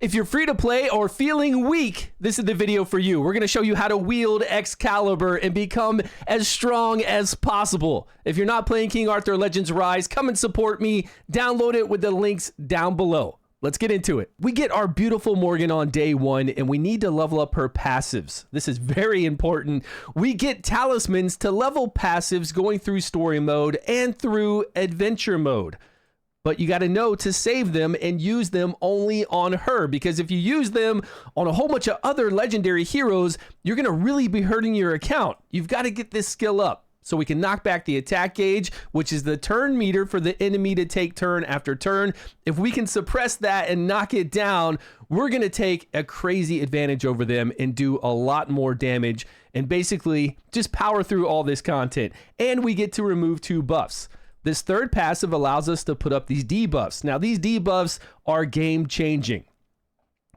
If you're free to play or feeling weak, this is the video for you. We're going to show you how to wield Excalibur and become as strong as possible. If you're not playing King Arthur Legends Rise, come and support me. Download it with the links down below. Let's get into it. We get our beautiful Morgan on day one, and we need to level up her passives. This is very important. We get talismans to level passives going through story mode and through adventure mode. But you got to know to save them and use them only on her, because if you use them on a whole bunch of other legendary heroes, you're going to really be hurting your account. You've got to get this skill up so we can knock back the attack gauge, which is the turn meter for the enemy to take turn after turn. If we can suppress that and knock it down, we're going to take a crazy advantage over them and do a lot more damage and basically just power through all this content. And we get to remove 2 buffs. This third passive allows us to put up these debuffs. Now, these debuffs are game-changing.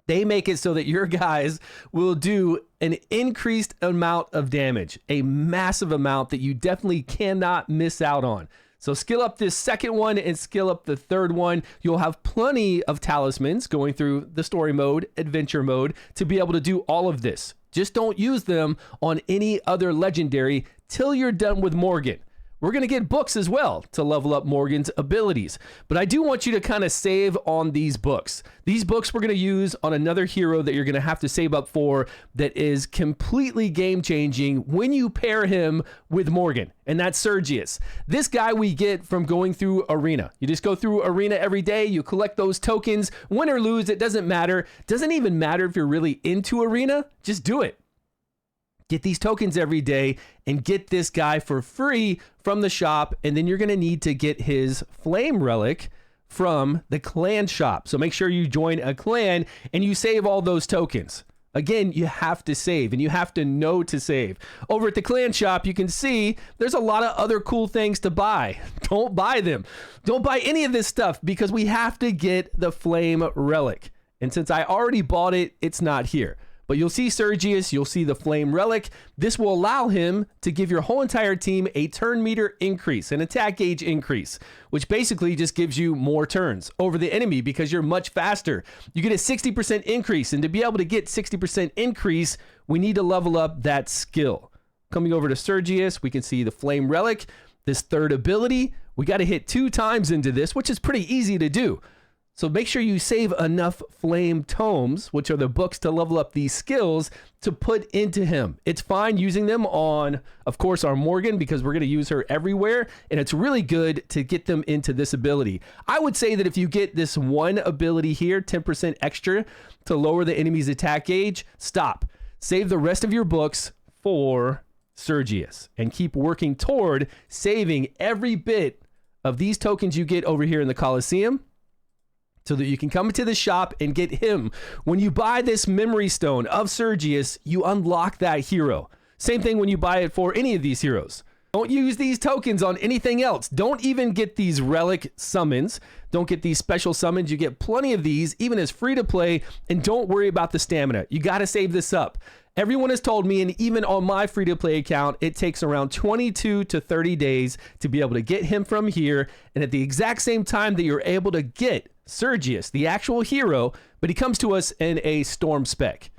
They make it so that your guys will do an increased amount of damage, a massive amount that you definitely cannot miss out on. So skill up this second one and skill up the third one. You'll have plenty of talismans going through the story mode, adventure mode, to be able to do all of this. Just don't use them on any other legendary till you're done with Morgan. We're going to get books as well to level up Morgan's abilities. But I do want you to kind of save on these books. These books we're going to use on another hero that you're going to have to save up for that is completely game-changing when you pair him with Morgan, and that's Sergius. This guy we get from going through Arena. You just go through Arena every day. You collect those tokens. Win or lose, it doesn't matter. Doesn't even matter if you're really into Arena. Just do it. Get these tokens every day and get this guy for free from the shop. And then you're going to need to get his flame relic from the clan shop. So make sure you join a clan and you save all those tokens. Again, you have to save and you have to know to save. Over at the clan shop, you can see there's a lot of other cool things to buy. Don't buy them. Don't buy any of this stuff because we have to get the flame relic. And since I already bought it, it's not here. But you'll see Sergius, you'll see the flame relic. This will allow him to give your whole entire team a turn meter increase, an attack gauge increase, which basically just gives you more turns over the enemy because you're much faster. You get a 60% increase, and to be able to get 60% increase, we need to level up that skill. Coming over to Sergius, we can see the flame relic, this third ability. We got to hit 2 times into this, which is pretty easy to do. So make sure you save enough flame tomes, which are the books to level up these skills, to put into him. It's fine using them on, of course, our Morgan, because we're going to use her everywhere. And it's really good to get them into this ability. I would say that if you get this one ability here, 10% extra to lower the enemy's attack gauge, stop. Save the rest of your books for Sergius and keep working toward saving every bit of these tokens you get over here in the Colosseum, so that you can come into the shop and get him. When you buy this memory stone of Sergius, you unlock that hero. Same thing when you buy it for any of these heroes. Don't use these tokens on anything else. Don't even get these relic summons. Don't get these special summons. You get plenty of these, even as free to play, and don't worry about the stamina. You got to save this up. Everyone has told me, and even on my free to play account, it takes around 22 to 30 days to be able to get him from here. And at the exact same time that you're able to get Sergius, the actual hero, but he comes to us in a storm spec.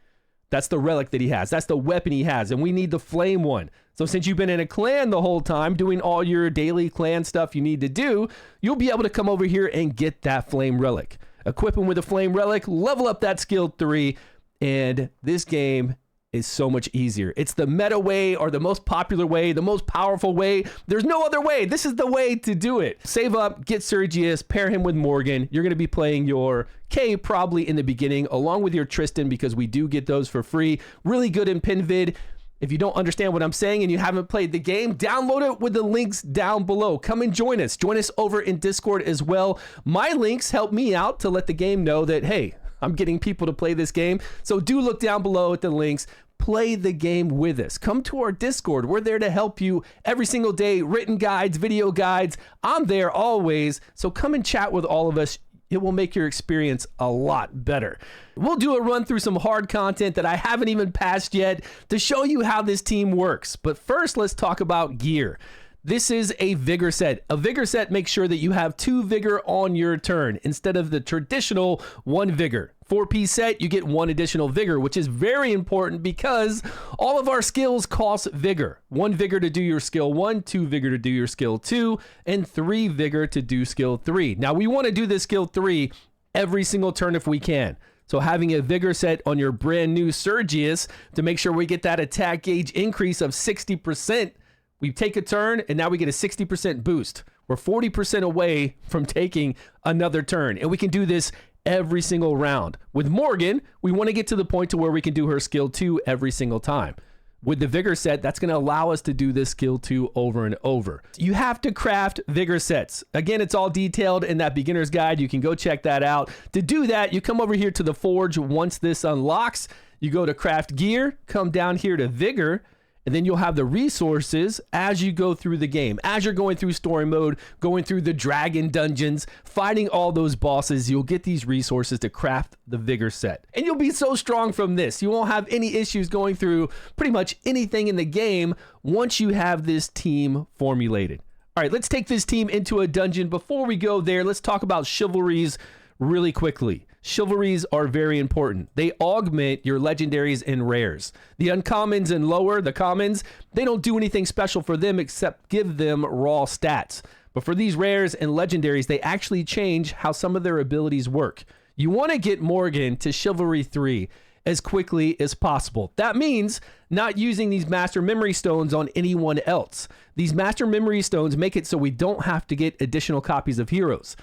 That's the relic that he has. That's the weapon he has, and we need the flame one. So since you've been in a clan the whole time, doing all your daily clan stuff you need to do, you'll be able to come over here and get that flame relic. Equip him with a flame relic, level up that skill 3, and this game is so much easier. It's the meta way, or the most popular way, the most powerful way. There's no other way. This is the way to do it. Save up, get Sergius, pair him with Morgan. You're going to be playing your Kay probably in the beginning, along with your Tristan, because we do get those for free. Really good in Pinvid. If you don't understand what I'm saying and you haven't played the game, download it with the links down below. Come and join us. Join us over in Discord as well. My links help me out to let the game know that, hey, I'm getting people to play this game. So do look down below at the links. Play the game with us. Come to our Discord. We're there to help you every single day. Written guides, video guides. I'm there always. So come and chat with all of us. It will make your experience a lot better. We'll do a run through some hard content that I haven't even passed yet to show you how this team works. But first, let's talk about gear. This is a vigor set. A vigor set makes sure that you have 2 vigor on your turn instead of the traditional 1 vigor. 4-piece set, you get 1 additional vigor, which is very important because all of our skills cost vigor. 1 vigor to do your skill 1, 2 vigor to do your skill 2, and 3 vigor to do skill 3. Now, we want to do this skill 3 every single turn if we can. So having a vigor set on your brand new Sergius to make sure we get that attack gauge increase of 60%. We take a turn, and now we get a 60% boost. We're 40% away from taking another turn, and we can do this every single round. With Morgan, we want to get to the point to where we can do her skill 2 every single time. With the vigor set, that's going to allow us to do this skill 2 over and over. You have to craft vigor sets. Again, it's all detailed in that beginner's guide. You can go check that out. To do that, you come over here to the forge once this unlocks. You go to craft gear, come down here to vigor, and then you'll have the resources as you go through the game. As you're going through story mode, going through the dragon dungeons, fighting all those bosses, you'll get these resources to craft the vigor set. And you'll be so strong from this. You won't have any issues going through pretty much anything in the game once you have this team formulated. All right, let's take this team into a dungeon. Before we go there, let's talk about chivalries really quickly. Chivalries are very important. They augment your legendaries and rares. The uncommons and lower, the commons, they don't do anything special for them except give them raw stats. But for these rares and legendaries, they actually change how some of their abilities work. You want to get Morgan to Chivalry 3 as quickly as possible. That means not using these Master Memory Stones on anyone else. These Master Memory Stones make it so we don't have to get additional copies of heroes.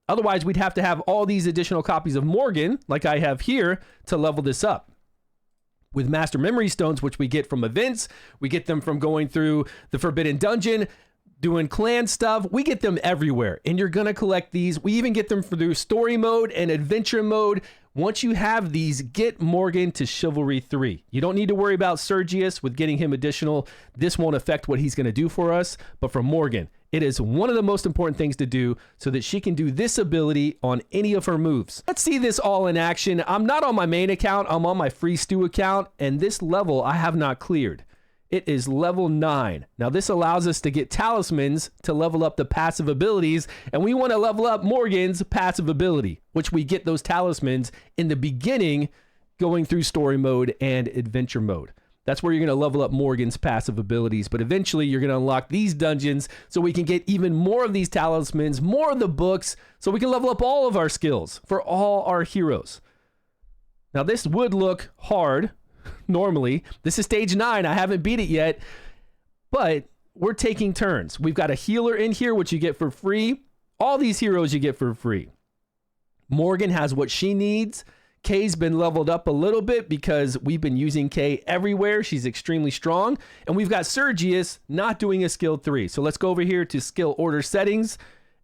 Otherwise, we'd have to have all these additional copies of Morgan, like I have here, to level this up. With Master Memory Stones, which we get from events, we get them from going through the Forbidden Dungeon, doing clan stuff, we get them everywhere. And you're going to collect these. We even get them through story mode and adventure mode. Once you have these, get Morgan to Chivalry 3. You don't need to worry about Sergius with getting him additional. This won't affect what he's going to do for us. But for Morgan, it is one of the most important things to do so that she can do this ability on any of her moves. Let's see this all in action. I'm not on my main account. I'm on my free Stew account. And this level I have not cleared. It is level 9. Now this allows us to get talismans to level up the passive abilities, and we want to level up Morgan's passive ability, which we get those talismans in the beginning going through story mode and adventure mode. That's where you're going to level up Morgan's passive abilities, but eventually you're going to unlock these dungeons so we can get even more of these talismans, more of the books, so we can level up all of our skills for all our heroes. Now this would look hard. Normally, this is stage 9. I haven't beat it yet, but we're taking turns. We've got a healer in here, which you get for free. All these heroes you get for free. Morgan has what she needs. Kay's been leveled up a little bit because we've been using Kay everywhere. She's extremely strong. And we've got Sergius not doing a skill 3. So let's go over here to skill order settings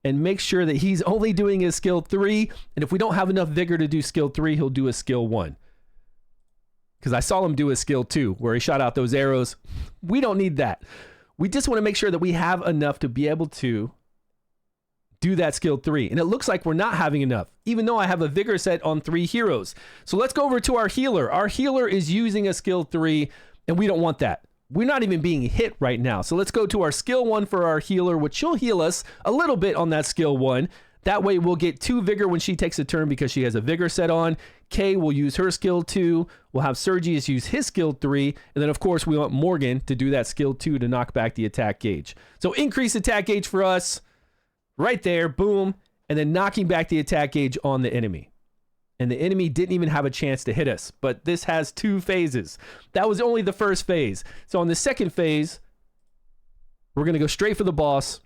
and make sure that he's only doing a skill 3. And if we don't have enough vigor to do skill 3, he'll do a skill 1. Because I saw him do a skill 2 where he shot out those arrows. We don't need that. We just want to make sure that we have enough to be able to do that skill 3. And it looks like we're not having enough, even though I have a vigor set on 3 heroes. So let's go over to our healer. Our healer is using a skill 3, and we don't want that. We're not even being hit right now. So let's go to our skill 1 for our healer, which she'll heal us a little bit on that skill 1. That way we'll get 2 vigor when she takes a turn because she has a vigor set on. Kay will use her skill 2. We'll have Sergius use his skill 3. And then, of course, we want Morgan to do that skill 2 to knock back the attack gauge. So increase attack gauge for us right there. Boom. And then knocking back the attack gauge on the enemy. And the enemy didn't even have a chance to hit us. But this has 2 phases. That was only the first phase. So on the second phase, we're going to go straight for the boss.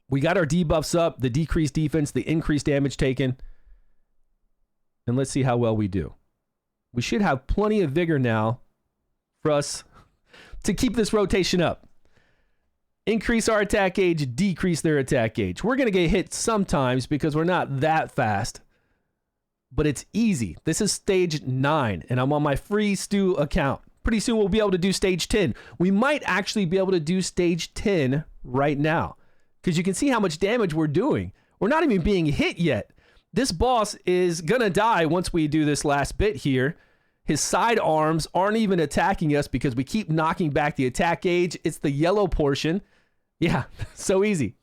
We got our debuffs up, the decreased defense, the increased damage taken. And let's see how well we do. We should have plenty of vigor now for us to keep this rotation up. Increase our attack gauge, decrease their attack gauge. We're going to get hit sometimes because we're not that fast. But it's easy. This is stage 9, and I'm on my free Stew account. Pretty soon we'll be able to do stage 10. We might actually be able to do stage 10 right now. Because you can see how much damage we're doing. We're not even being hit yet. This boss is going to die once we do this last bit here. His side arms aren't even attacking us because we keep knocking back the attack gauge. It's the yellow portion Yeah, so easy.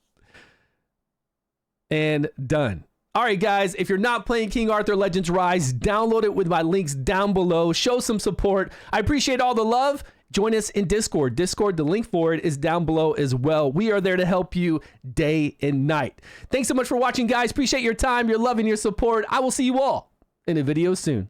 And done. All right, guys, if you're not playing King Arthur Legends Rise, download it with my links down below. Show some support. I appreciate all the love. Join us in Discord. Discord, the link for it is down below as well. We are there to help you day and night. Thanks so much for watching, guys. Appreciate your time, your love, and your support. I will see you all in a video soon.